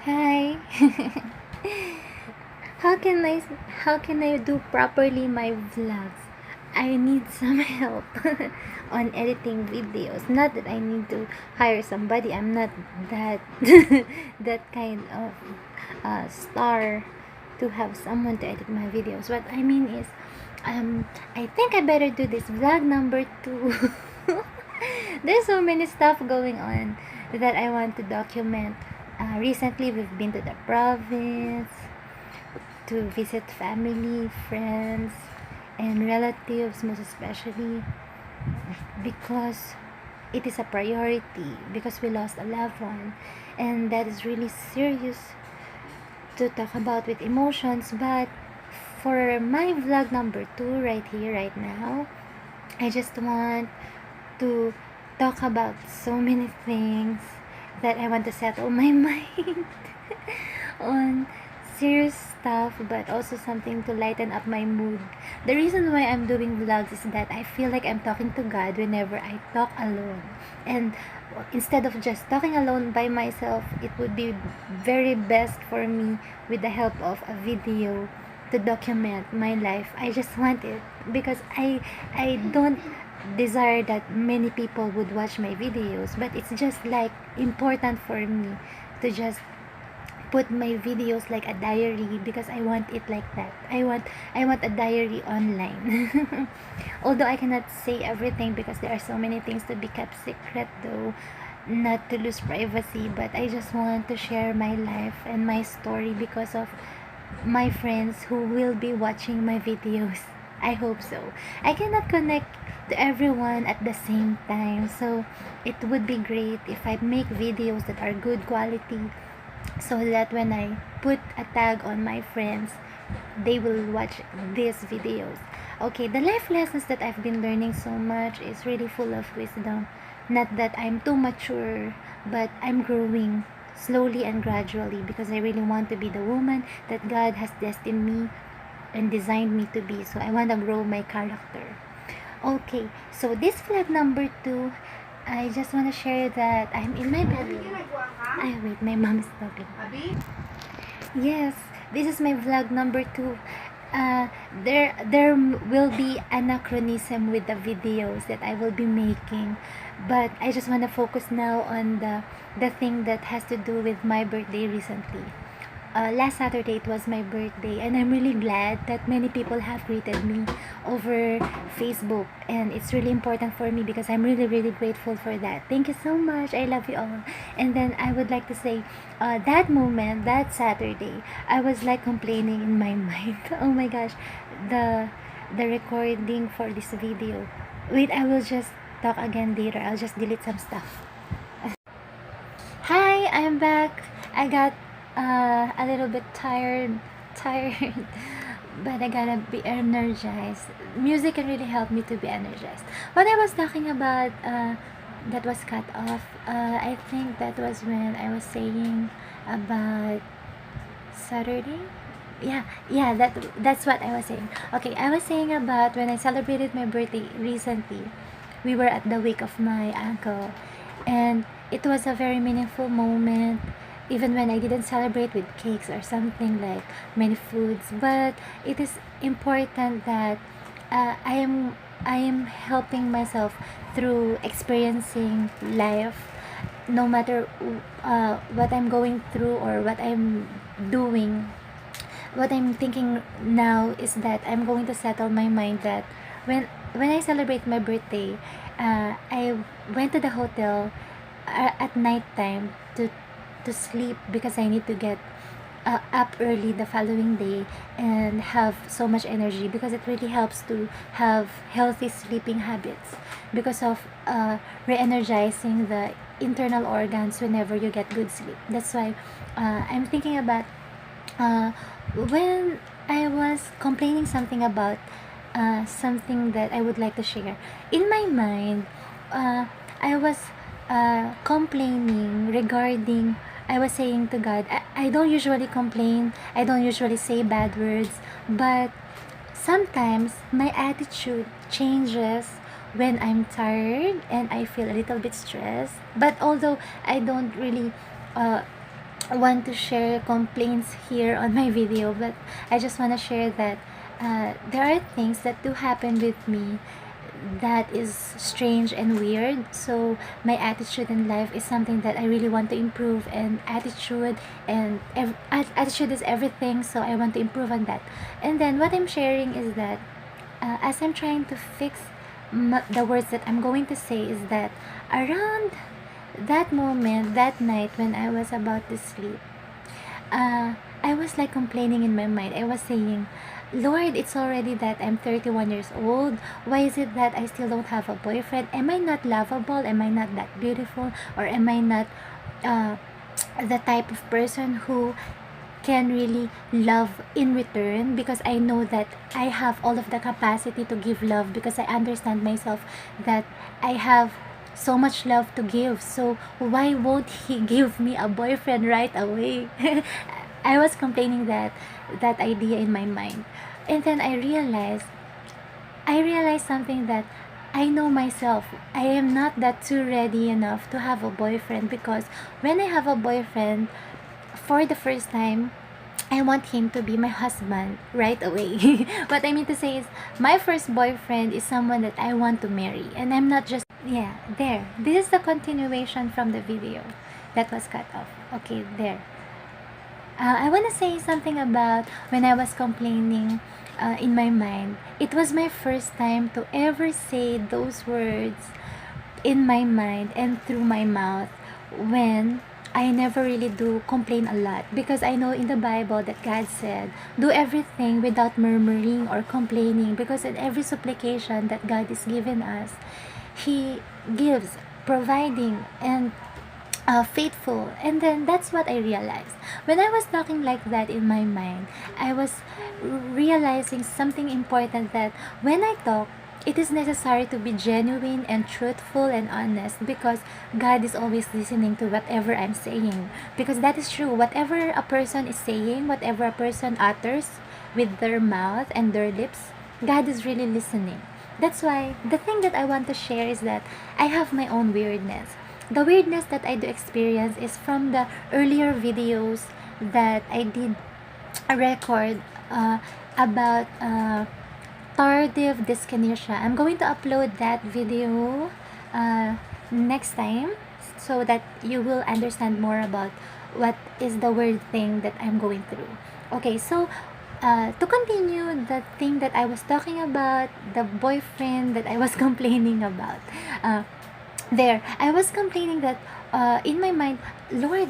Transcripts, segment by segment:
Hi. how can I how can I do properly my vlogs? I need some help on editing videos. Not that I need to hire somebody. I'm not that that kind of star to have someone to edit my videos. What I mean is, I think I better do this vlog number 2. There's so many stuff going on that I want to document. Recently, we've been to the province to visit family, friends, and relatives, most especially because it is a priority because we lost a loved one, and that is really serious to talk about with emotions. But for my vlog number 2 right here, right now, I just want to talk about so many things that I want to settle my mind on serious stuff, but also something to lighten up my mood. The reason why I'm doing vlogs is that I feel like I'm talking to God whenever I talk alone. And instead of just talking alone by myself, it would be very best for me with the help of a video to document my life. I just want it because I don't desire that many people would watch my videos, but it's just like important for me to just put my videos like a diary because I want it like that. I want a diary online. Although I cannot say everything because there are so many things to be kept secret though, not to lose privacy, but I just want to share my life and my story because of my friends who will be watching my videos. I hope so. I cannot connect to everyone at the same time, so it would be great if I make videos that are good quality so that when I put a tag on my friends, they will watch these videos. Okay, the life lessons that I've been learning so much is really full of wisdom. Not that I'm too mature, but I'm growing slowly and gradually because I really want to be the woman that God has destined me and designed me to be. So I want to grow my character. Okay, so this vlog number 2, I just want to share that I'm in my bedroom. Ay, wait, my mom is talking. Yes, this is my vlog number 2. Will be anachronism with the videos that I will be making, but I just want to focus now on the thing that has to do with my birthday recently. Last Saturday it was my birthday, and I'm really glad that many people have greeted me over Facebook, and it's really important for me because I'm really really grateful for that. Thank you so much. I love you all. And then I would like to say, that moment, that Saturday, I was like complaining in my mind. Oh my gosh, the the recording for this video. Wait, I will just talk again later. I'll just delete some stuff. Hi, I'm back. I got a little bit tired, but I gotta be energized. Music can really help me to be energized. What I was talking about, that was cut off. I think that was when I was saying about Saturday. Yeah, that's what I was saying. Okay, I was saying about when I celebrated my birthday recently. We were at the wake of my uncle, and it was a very meaningful moment. Even when I didn't celebrate with cakes or something like many foods, but it is important that I am helping myself through experiencing life, no matter what I'm going through or what I'm doing. What I'm thinking now is that I'm going to settle my mind that when I celebrate my birthday, I went to the hotel at night time to sleep because I need to get up early the following day and have so much energy because it really helps to have healthy sleeping habits because of re-energizing the internal organs whenever you get good sleep. That's why I'm thinking about uh, when I was complaining something about something that I would like to share. In my mind, uh, I was complaining regarding, I was saying to God, I don't usually complain, I don't usually say bad words, but sometimes my attitude changes when I'm tired and I feel a little bit stressed. But although I don't really uh, want to share complaints here on my video, but I just want to share that there are things that do happen with me that is strange and weird. So my attitude in life is something that I really want to improve, and attitude is everything, so I want to improve on that. And then what I'm sharing is that as I'm trying to fix the words that I'm going to say, is that around that moment, that night when I was about to sleep, I was like complaining in my mind. I was saying, Lord, it's already that I'm 31 years old. Why is it that I still don't have a boyfriend? Am I not lovable? Am I not that beautiful? Or am I not uh, the type of person who can really love in return? Because I know that I have all of the capacity to give love, because I understand myself that I have so much love to give. So why won't he give me a boyfriend right away? I was complaining that idea in my mind. And then I realized something, that I know myself. I am not that too ready enough to have a boyfriend, because when I have a boyfriend for the first time, I want him to be my husband right away. What I mean to say is, my first boyfriend is someone that I want to marry, and I'm not just, yeah, there. This is the continuation from the video that was cut off. Okay, there. I want to say something about when I was complaining in my mind. It was my first time to ever say those words in my mind and through my mouth, when I never really do complain a lot, because I know in the Bible that God said, do everything without murmuring or complaining, because in every supplication that God is giving us, He gives, providing, and faithful. And then that's what I realized. When I was talking like that in my mind, I was realizing something important, that when I talk, it is necessary to be genuine and truthful and honest, because God is always listening to whatever I'm saying. Because that is true. Whatever a person is saying, whatever a person utters with their mouth and their lips, God is really listening. That's why the thing that I want to share is that I have my own weirdness. The weirdness that I do experience is from the earlier videos that I did record about tardive dyskinesia. I'm going to upload that video uh, next time, so that you will understand more about what is the weird thing that I'm going through. Okay, so to continue the thing that I was talking about, the boyfriend that I was complaining about. Uh, there, I was complaining that in my mind, Lord,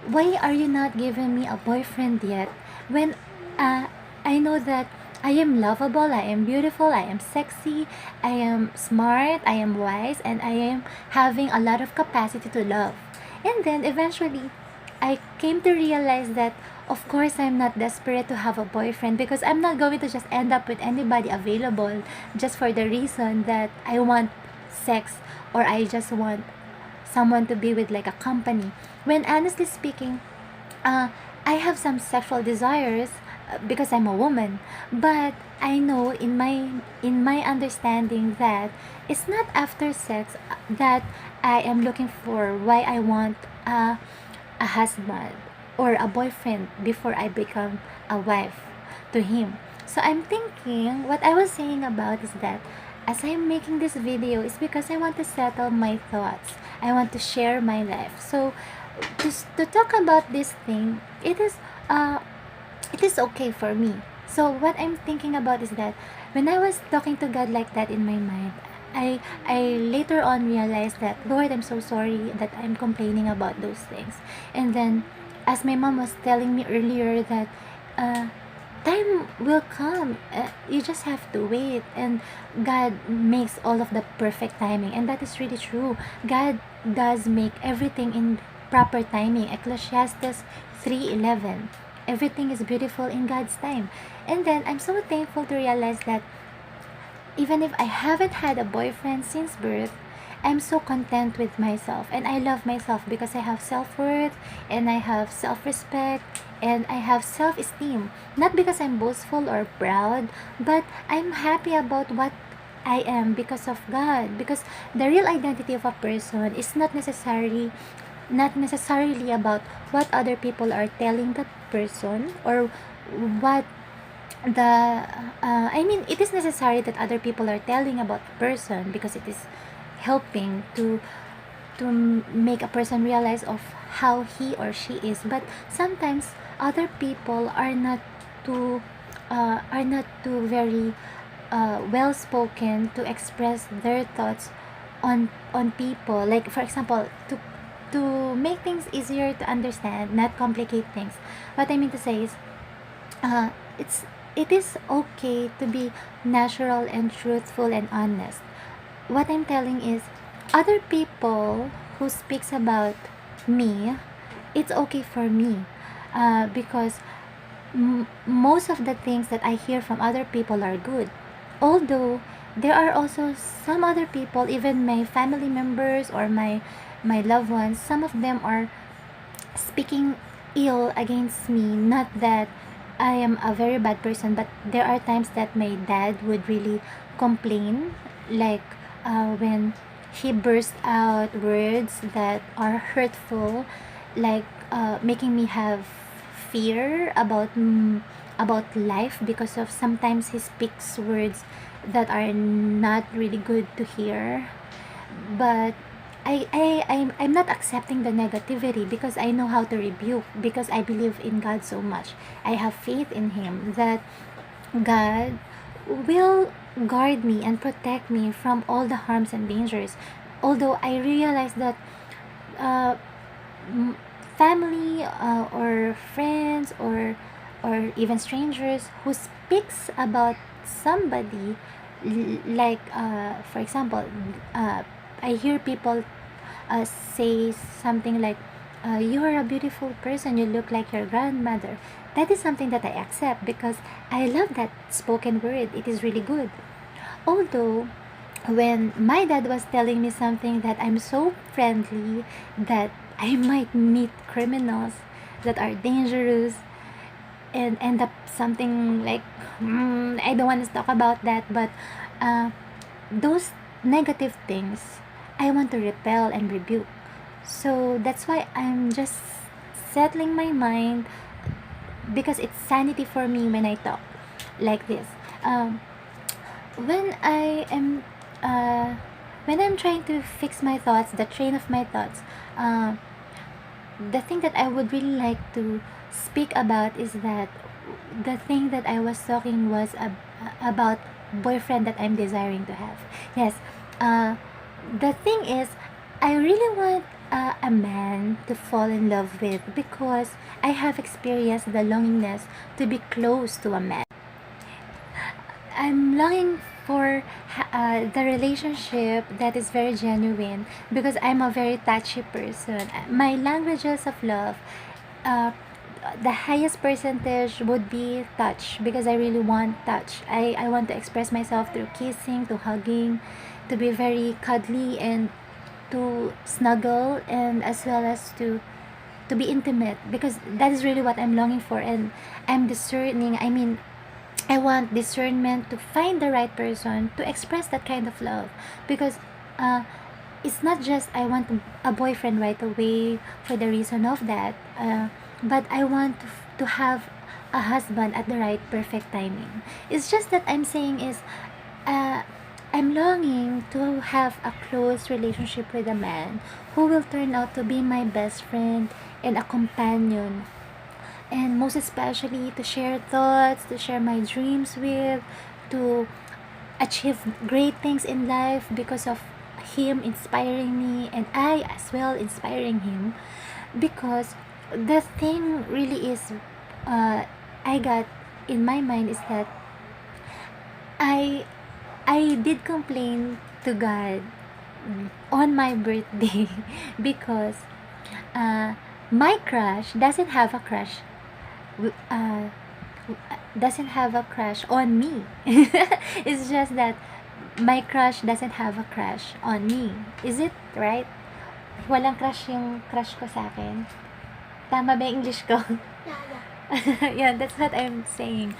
why are you not giving me a boyfriend yet? When uh, I know that I am lovable, I am beautiful, I am sexy, I am smart, I am wise, and I am having a lot of capacity to love. And then eventually, I came to realize that, of course, I'm not desperate to have a boyfriend, because I'm not going to just end up with anybody available just for the reason that I want sex, or I just want someone to be with, like a company. When honestly speaking, I have some sexual desires because I'm a woman, but I know in my understanding that it's not after sex that I am looking for why I want a husband or a boyfriend before I become a wife to him. So I'm thinking, what I was saying about is that as I'm making this video is because I want to settle my thoughts. I want to share my life. So to talk about this thing, it is okay for me. So what I'm thinking about is that when I was talking to God like that in my mind, I later on realized that, Lord, I'm so sorry that I'm complaining about those things. And then, as my mom was telling me earlier, that uh, time will come. You just have to wait, and God makes all of the perfect timing, and that is really true. God does make everything in proper timing. Ecclesiastes 3:11. Everything is beautiful in God's time. And then I'm so thankful to realize that even if I haven't had a boyfriend since birth, I'm so content with myself, and I love myself because I have self-worth, and I have self-respect, and I have self-esteem. Not because I'm boastful or proud, but I'm happy about what I am because of God. Because the real identity of a person is not necessarily not necessarily about what other people are telling that person, or what the I mean, it is necessary that other people are telling about the person, because it is helping to make a person realize of how he or she is. But sometimes other people are not too very well spoken to express their thoughts on people. Like, for example, to make things easier to understand, not complicate things, what I mean to say is, uh, it's it is okay to be natural and truthful and honest. What I'm telling is, other people who speaks about me, it's okay for me, because most of the things that I hear from other people are good. Although there are also some other people, even my family members or my loved ones, some of them are speaking ill against me. Not that I am a very bad person, but there are times that my dad would really complain, like, when he burst out words that are hurtful, like, making me have fear about life, because of sometimes he speaks words that are not really good to hear. But I'm not accepting the negativity, because I know how to rebuke, because I believe in God so much. I have faith in him that God will guard me and protect me from all the harms and dangers. Although I realize that, uh, m- family, or friends, or even strangers who speaks about somebody, like, for example, uh, I hear people say something like, you are a beautiful person, you look like your grandmother. That is something that I accept, because I love that spoken word. It is really good. Although, when my dad was telling me something that I'm so friendly, that I might meet criminals that are dangerous and end up something like, I don't want to talk about that, but uh, those negative things I want to repel and rebuke. So that's why I'm just settling my mind, because it's sanity for me when I talk like this. Um, when I am uh, when I'm trying to fix my thoughts, the train of my thoughts, uh, the thing that I would really like to speak about is that the thing that I was talking was about boyfriend that I'm desiring to have. Yes, uh, the thing is, I really want a man to fall in love with, because I have experienced the longingness to be close to a man. I'm longing for the relationship that is very genuine, because I'm a very touchy person. My languages of love, uh, the highest percentage would be touch, because I really want touch. I want to express myself through kissing, to hugging, to be very cuddly, and to snuggle, and as well as to be intimate, because that is really what I'm longing for. And I'm discerning, I mean, I want discernment to find the right person to express that kind of love, because uh, it's not just I want a boyfriend right away for the reason of that, but I want to have a husband at the right perfect timing. It's just that I'm saying is, uh, I'm longing to have a close relationship with a man who will turn out to be my best friend and a companion, and most especially to share thoughts, to share my dreams with, to achieve great things in life because of him inspiring me, and I as well inspiring him. Because the thing really is, uh, I got in my mind is that I I did complain to God on my birthday because uh, my crush w- uh, doesn't have a crush on me. It's just that my crush doesn't have a crush on me. Is it right? Walang crush yung crush ko sa akin. Tama ba yung English ko? Yeah, that's what I'm saying.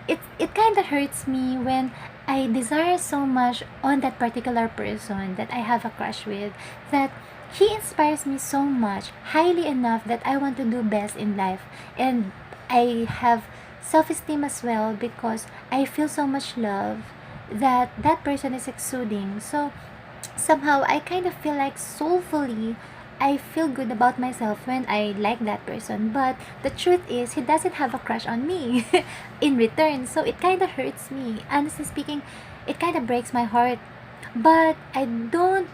It kind of hurts me when I desire so much on that particular person that I have a crush with, that he inspires me so much, highly enough that I want to do best in life. And I have self-esteem as well because I feel so much love that that person is exuding. So somehow I kind of feel like soulfully I feel good about myself when I like that person. But the truth is, he doesn't have a crush on me in return. So it kind of hurts me. Honestly speaking, it kind of breaks my heart. But I don't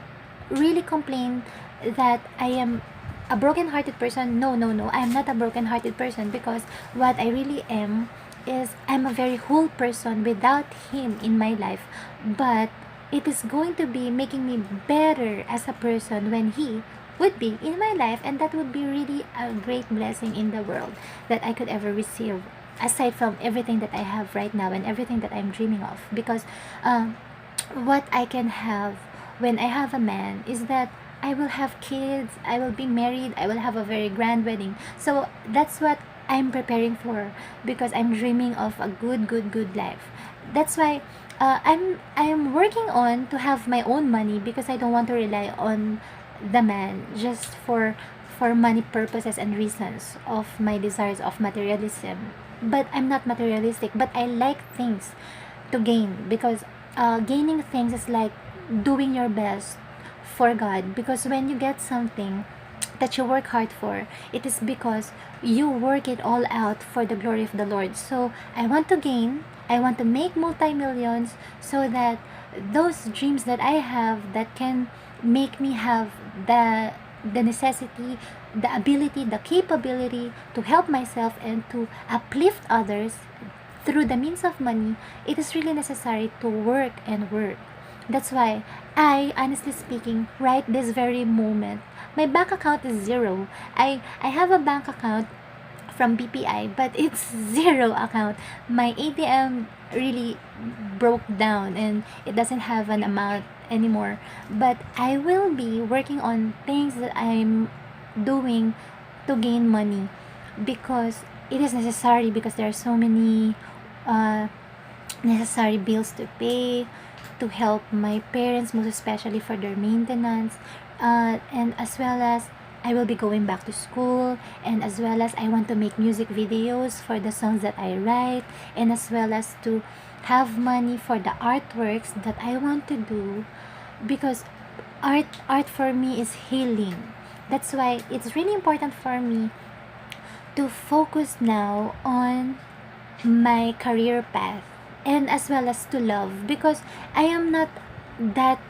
really complain that I am a broken-hearted person. No, no, no. I am not a broken-hearted person because what I really am is I'm a very whole person without him in my life. But it is going to be making me better as a person when he would be in my life, and that would be really a great blessing in the world that I could ever receive, aside from everything that I have right now and everything that I'm dreaming of. Because what I can have when I have a man is that I will have kids, I will be married, I will have a very grand wedding. So that's what I'm preparing for because I'm dreaming of a good life. That's why I'm working on to have my own money because I don't want to rely on the man just for money purposes and reasons of my desires of materialism. But I'm not materialistic, but I like things to gain because gaining things is like doing your best for God, because when you get something that you work hard for, it is because you work it all out for the glory of the Lord. So I want to gain, I want to make multi-millions so that those dreams that I have that can make me have the necessity, the ability, the capability to help myself and to uplift others through the means of money, it is really necessary to work and work. That's why I, honestly speaking, right this very moment, my bank account is zero. I have a bank account from BPI, but it's zero account. My ATM really broke down and it doesn't have an amount anymore. But I will be working on things that I'm doing to gain money because it is necessary, because there are so many uh, necessary bills to pay, to help my parents, most especially for their maintenance, and as well as I will be going back to school, and as well as I want to make music videos for the songs that I write, and as well as to have money for the artworks that I want to do, because art for me is healing. That's why it's really important for me to focus now on my career path, and as well as to love, because I am not that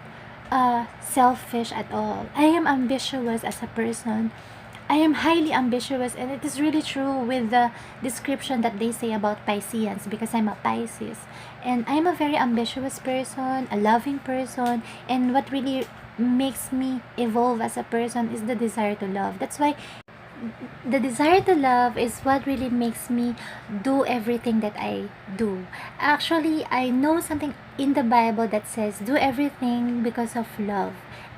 selfish at all. I am ambitious as a person. I am highly ambitious, and it is really true with the description that they say about Pisceans, because I'm a Pisces, and I'm a very ambitious person, a loving person, and what really makes me evolve as a person is the desire to love. That's why the desire to love is what really makes me do everything that I do. Actually, I know something in the Bible that says, do everything because of love.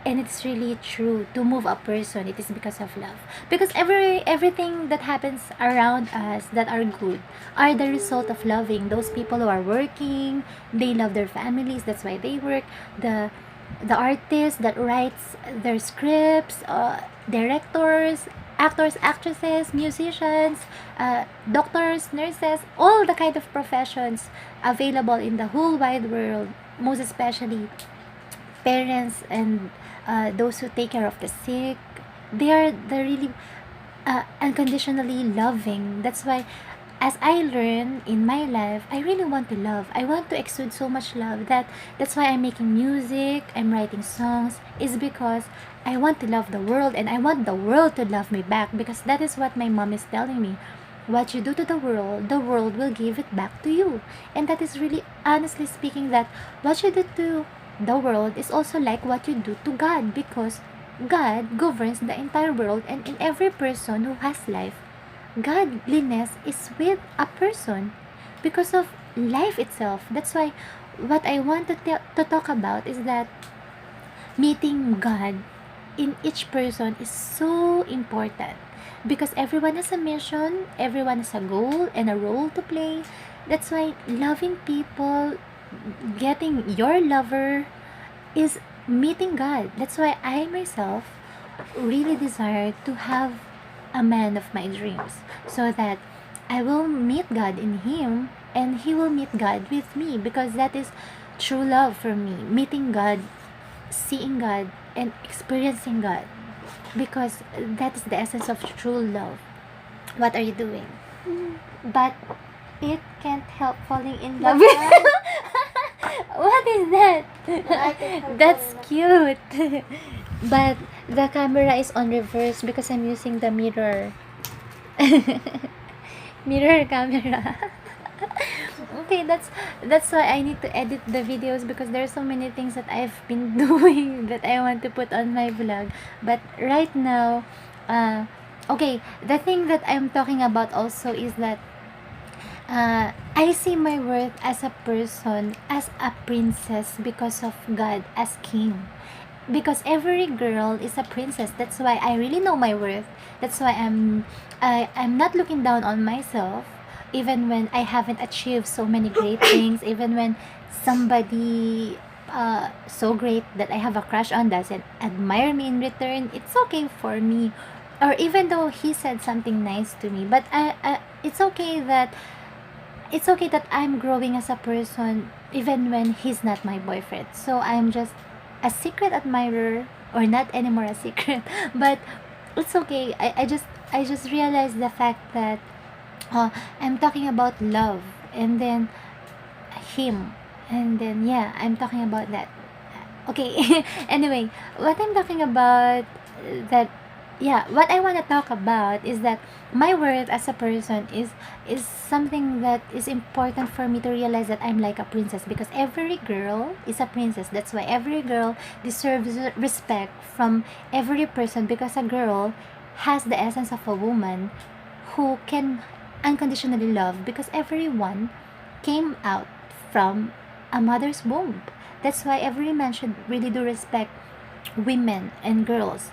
And it's really true. To move a person, it is because of love. Because everything that happens around us that are good are the result of loving. Those people who are working, they love their families, that's why they work. The artist that writes their scripts, directors, actors, actresses, musicians, doctors, nurses, all the kind of professions available in the whole wide world, most especially parents and those who take care of the sick. They're really unconditionally loving. That's why as I learn in my life, I really want to love. I want to exude so much love that's why I'm making music, I'm writing songs, is because I want to love the world, and I want the world to love me back, because that is what my mom is telling me. What you do to the world will give it back to you. And that is really, honestly speaking, that what you do to the world is also like what you do to God, because God governs the entire world, and in every person who has life, godliness is with a person because of life itself. That's why what I want to talk about is that meeting God in each person is so important, because everyone has a mission, everyone has a goal and a role to play. That's why loving people, getting your lover, is meeting God. That's why I myself really desire to have a man of my dreams, so that I will meet God in him and he will meet God with me, because that is true love for me. Meeting God, seeing God, and experiencing God, because that is the essence of true love. What are you doing? But it can't help falling in love. What is that? That's cute. But the camera is on reverse because I'm using the mirror. Mirror camera. Okay, that's why I need to edit the videos, because there's so many things that I've been doing that I want to put on my vlog. But right now, okay, the thing that I'm talking about also is that I see my worth as a person, as a princess, because of God as king. Because every girl is a princess. That's why I really know my worth. That's why I'm not looking down on myself, even when I haven't achieved so many great things, even when somebody so great that I have a crush on doesn't admire me in return. It's okay for me. Or even though he said something nice to me, but it's okay that I'm growing as a person even when he's not my boyfriend. So I'm just a secret admirer, or not anymore a secret, but it's okay. I just realized the fact that I'm talking about love, and then him, and then yeah, I'm talking about that. Okay. Anyway, what I'm talking about, that yeah, what I want to talk about is that my worth as a person is something that is important for me to realize, that I'm like a princess, because every girl is a princess. That's why every girl deserves respect from every person, because a girl has the essence of a woman who can unconditionally love, because everyone came out from a mother's womb. That's why every man should really do respect women and girls,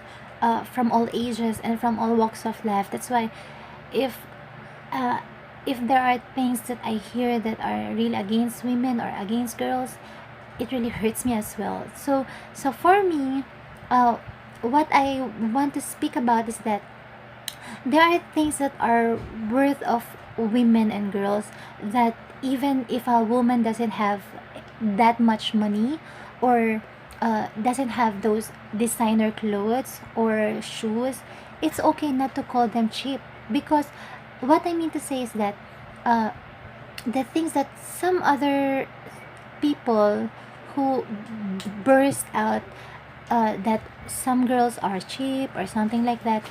from all ages and from all walks of life. That's why if uh, if there are things that I hear that are really against women or against girls, it really hurts me as well. So for me, uh, what I want to speak about is that there are things that are worth of women and girls, that even if a woman doesn't have that much money, or doesn't have those designer clothes or shoes, it's okay not to call them cheap. Because what I mean to say is that uh, the things that some other people who burst out, that some girls are cheap or something like that,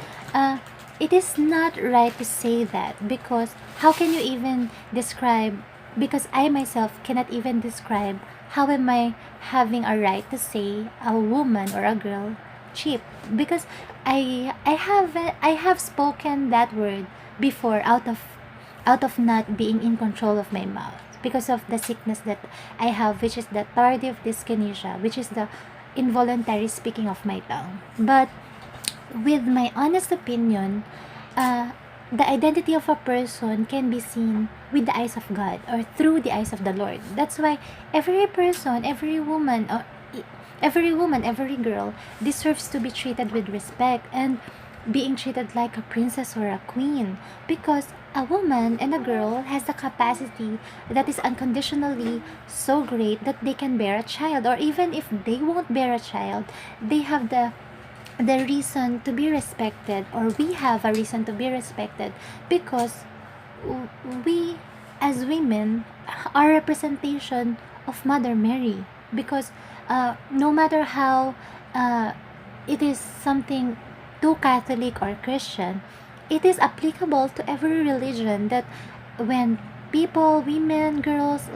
it is not right to say that, because how can you even describe, because I myself cannot even describe, how am I having a right to say a woman or a girl cheap, because I have spoken that word before, out of not being in control of my mouth, because of the sickness that I have, which is the tardive dyskinesia, which is the involuntary speaking of my tongue. But with my honest opinion, uh, the identity of a person can be seen with the eyes of God, or through the eyes of the Lord. That's why every person, every girl deserves to be treated with respect, and being treated like a princess or a queen, because a woman and a girl has the capacity that is unconditionally so great that they can bear a child, or even if they won't bear a child, they have the reason to be respected, or we have a reason to be respected, because we as women are representation of Mother Mary. Because no matter how it is something too Catholic or Christian, it is applicable to every religion, that when people, women, girls,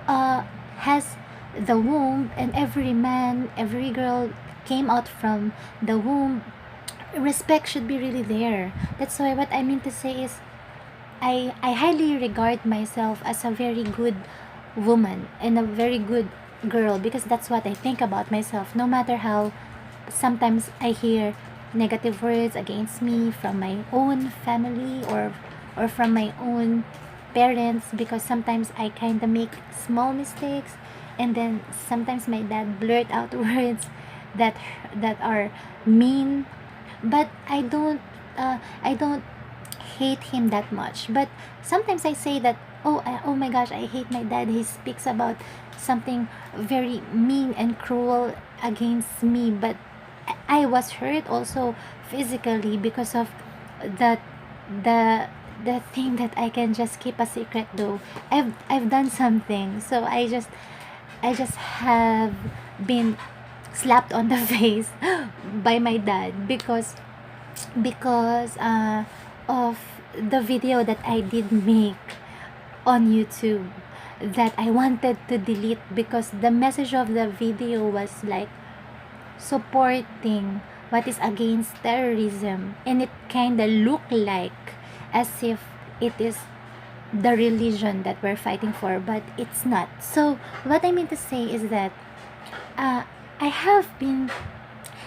uh, has the womb, and every man, every girl came out from the womb, respect should be really there. That's why what I mean to say is, I highly regard myself as a very good woman and a very good girl, because that's what I think about myself, no matter how sometimes I hear negative words against me from my own family, or from my own parents, because sometimes I kind of make small mistakes, and then sometimes my dad blurt out words that that are mean, but I don't hate him that much. But sometimes I say that, oh my gosh, I hate my dad. He speaks about something very mean and cruel against me. But I was hurt also physically because of that the the thing that I can just keep a secret though. I've done something. So I just have been slapped on the face by my dad because of the video that I did make on YouTube that I wanted to delete because the message of the video was like supporting what is against terrorism, and it kind of looked like as if it is the religion that we're fighting for, but it's not. So what I mean to say is that uh, I have been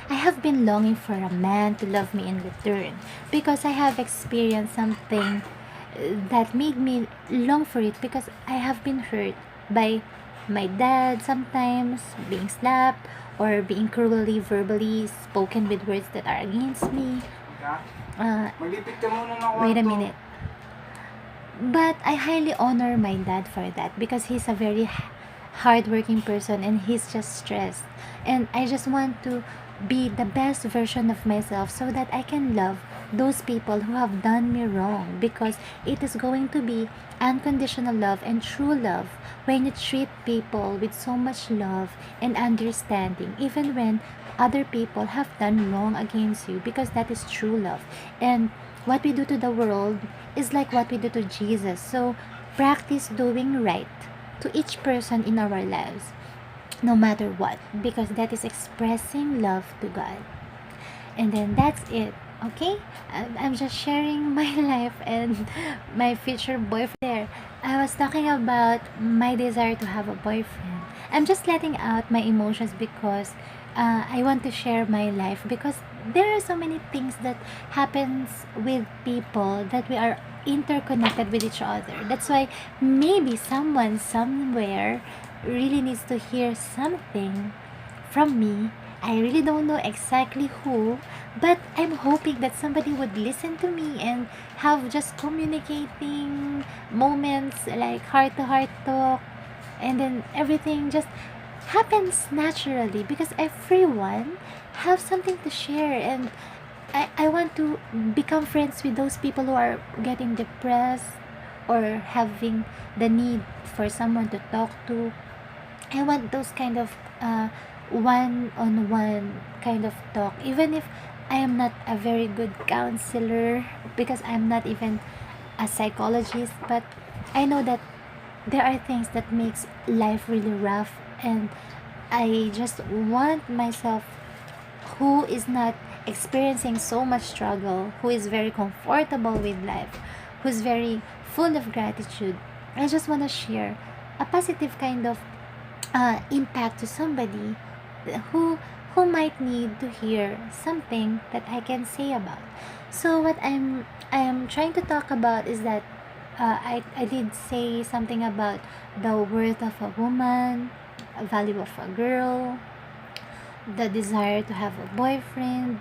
I have been longing for a man to love me in return because I have experienced something that made me long for it because I have been hurt by my dad sometimes, being slapped or being cruelly verbally spoken with words that are against me. Uh, Maglipit ka muna ng Wait a kwarto. minute. But I highly honor my dad for that because he's a very hardworking person and he's just stressed. And I just want to be the best version of myself so that I can love those people who have done me wrong because it is going to be unconditional love and true love when you treat people with so much love and understanding even when other people have done wrong against you because that is true love. And what we do to the world is like what we do to Jesus. So practice doing right to each person in our lives, no matter what, because that is expressing love to God. And then that's it. Okay, I'm just sharing my life and my future boyfriend there. I was talking about my desire to have a boyfriend. I'm just letting out my emotions because I want to share my life because there are so many things that happens with people that we are interconnected with each other. That's why maybe someone somewhere really needs to hear something from me. I really don't know exactly who, but I'm hoping that somebody would listen to me and have just communicating moments like heart to heart talk, and then everything just happens naturally because everyone have something to share. And I want to become friends with those people who are getting depressed or having the need for someone to talk to. I want those kind of one-on-one kind of talk, even if I am not a very good counselor because I'm not even a psychologist, but I know that there are things that makes life really rough, and I just want myself who is not experiencing so much struggle, who is very comfortable with life, who's very full of gratitude. I just want to share a positive kind of impact to somebody who who might need to hear something that I can say about. So what I am trying to talk about is that I did say something about the worth of a woman, a value of a girl, the desire to have a boyfriend,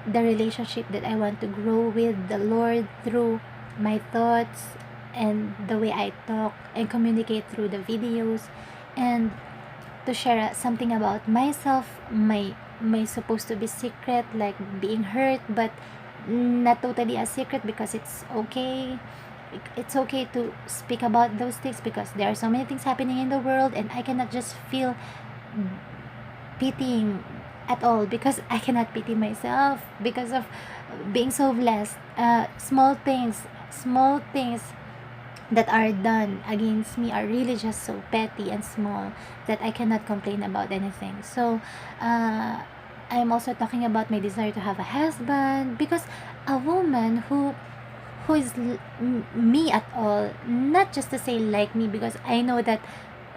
the relationship that I want to grow with the Lord through my thoughts and the way I talk and communicate through the videos, and to share something about myself, my supposed to be secret, like being hurt, but not totally a secret because it's okay. It's okay to speak about those things because there are so many things happening in the world, and I cannot just feel pitying at all because I cannot pity myself because of being so blessed. Small things that are done against me are really just so petty and small that I cannot complain about anything. So, I'm also talking about my desire to have a husband because a woman who is me at all, not just to say like me, because I know that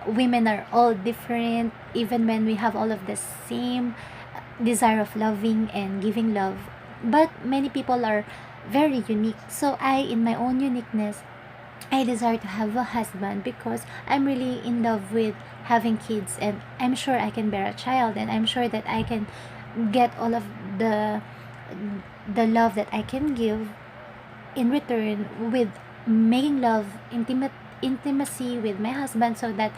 women are all different even when we have all of the same desire of loving and giving love, but many people are very unique. So I, in my own uniqueness, I desire to have a husband because I'm really in love with having kids, and I'm sure I can bear a child, and I'm sure that I can get all of the the love that I can give in return with making love, intimacy with my husband, so that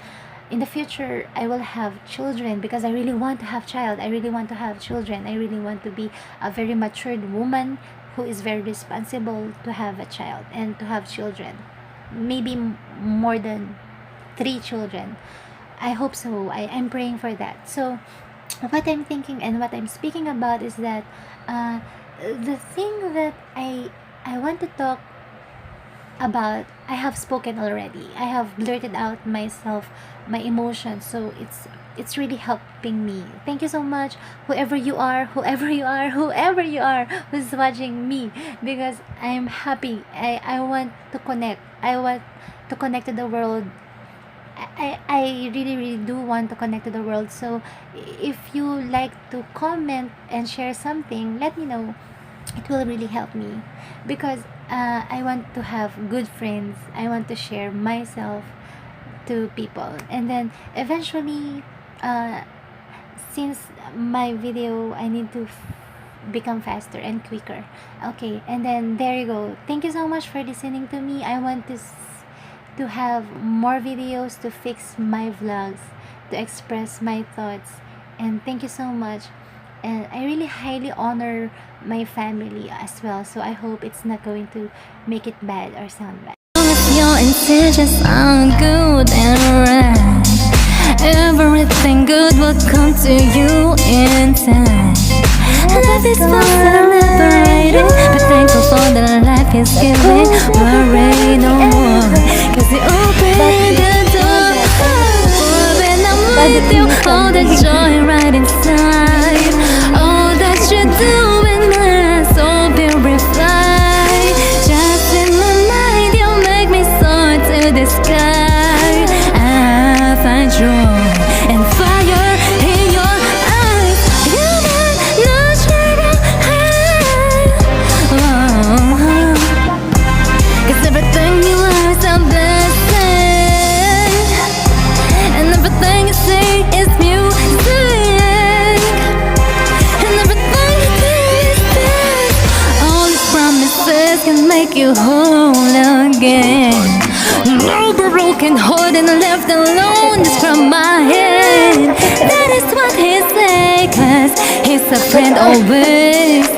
in the future I will have children, because I really want to have child. I really want to have children. I really want to be a very matured woman who is very responsible to have a child and to have children. Maybe more than 3 children. I hope so. I'm praying for that. So what I'm thinking and what I'm speaking about is that uh, the thing that I want to talk about, I have spoken already. I have blurted out myself, my emotions. So it's really helping me. Thank you so much, whoever you are, whoever you are, whoever you are who's watching me, because I'm happy. I want to connect. I want to connect to the world. I really really do want to connect to the world. So if you like to comment and share something, let me know. It will really help me, because I want to have good friends. I want to share myself to people, and then eventually, uh, since my video, I need to become faster and quicker. Okay, and then there you go. Thank you so much for listening to me. I want to have more videos to fix my vlogs, to express my thoughts, and thank you so much. And I really highly honor my family as well, so I hope it's not going to make it bad or sound bad. Your intentions are good and right. Everything good will come to you in time. Life is fast and liberating, but thankful for the life is giving. Worry no more, cause you open the door. When I'm with you, all the joy right inside. All that you do in my soul purify. Just in my mind, you make me soar to the sky. I find joy and fire in your eyes. You might not share a hand. Cause everything you are is a blessing, and everything you say is music, and everything you do is this. All these promises can make you whole again. No broken heart and left alone is from my head. That is what he said, cause he's a friend always.